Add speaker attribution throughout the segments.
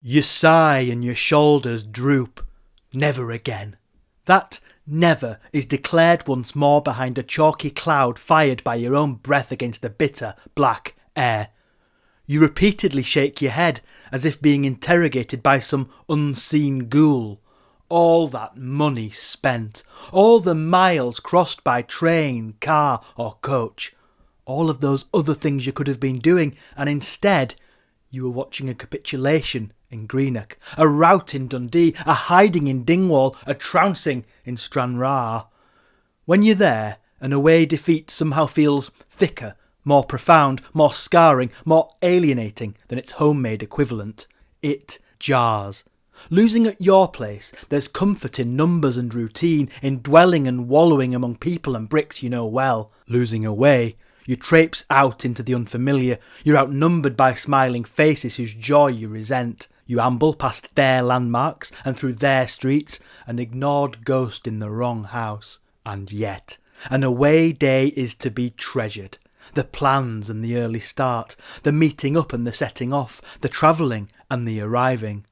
Speaker 1: You sigh and your shoulders droop. Never again. That never is declared once more behind a chalky cloud fired by your own breath against the bitter, black air. You repeatedly shake your head as if being interrogated by some unseen ghoul. All that money spent, all the miles crossed by train, car or coach, all of those other things you could have been doing, and instead you were watching a capitulation in Greenock, a rout in Dundee, a hiding in Dingwall, a trouncing in Stranraer. When you're there, an away defeat somehow feels thicker, more profound, more scarring, more alienating than its homemade equivalent. It jars. Losing at your place, there's comfort in numbers and routine, in dwelling and wallowing among people and bricks you know well. Losing away, you traipse out into the unfamiliar, you're outnumbered by smiling faces whose joy you resent. You amble past their landmarks and through their streets, an ignored ghost in the wrong house. And yet, an away day is to be treasured. The plans and the early start, the meeting up and the setting off, the travelling and the arriving.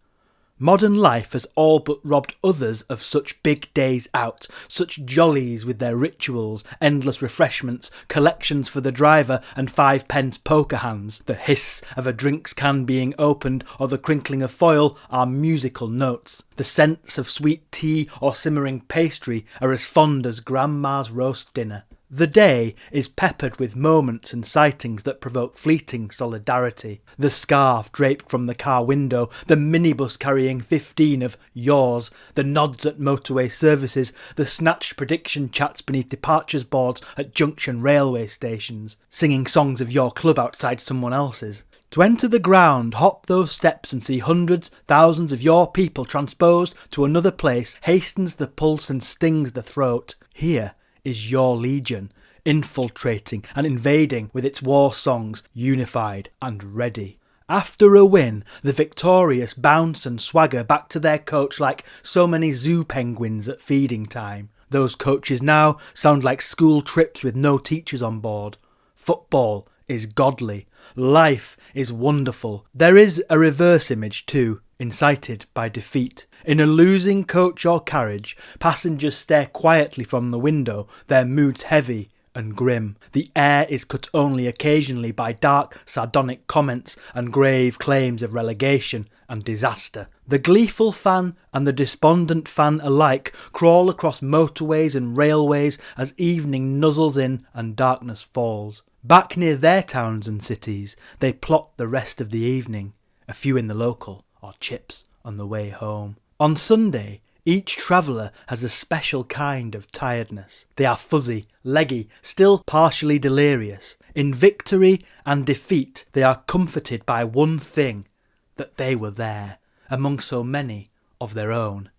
Speaker 1: Modern life has all but robbed others of such big days out, such jollies with their rituals, endless refreshments, collections for the driver and 5-pence poker hands. The hiss of a drinks can being opened or the crinkling of foil are musical notes. The scents of sweet tea or simmering pastry are as fond as Grandma's roast dinner. The day is peppered with moments and sightings that provoke fleeting solidarity. The scarf draped from the car window, the minibus carrying 15 of yours, the nods at motorway services, the snatched prediction chats beneath departures boards at junction railway stations, singing songs of your club outside someone else's. To enter the ground, hop those steps and see hundreds, thousands of your people transposed to another place hastens the pulse and stings the throat. Here is your legion, infiltrating and invading with its war songs, unified and ready. After a win, the victorious bounce and swagger back to their coach like so many zoo penguins at feeding time. Those coaches now sound like school trips with no teachers on board. Football is godly. Life is wonderful. There is a reverse image too, incited by defeat. In a losing coach or carriage, passengers stare quietly from the window, their moods heavy and grim. The air is cut only occasionally by dark, sardonic comments and grave claims of relegation and disaster. The gleeful fan and the despondent fan alike crawl across motorways and railways as evening nuzzles in and darkness falls. Back near their towns and cities, they plot the rest of the evening, a few in the local, or chips on the way home. On Sunday, each traveller has a special kind of tiredness. They are fuzzy, leggy, still partially delirious. In victory and defeat, they are comforted by one thing, that they were there, among so many of their own.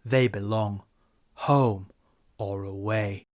Speaker 1: They belong, home or away.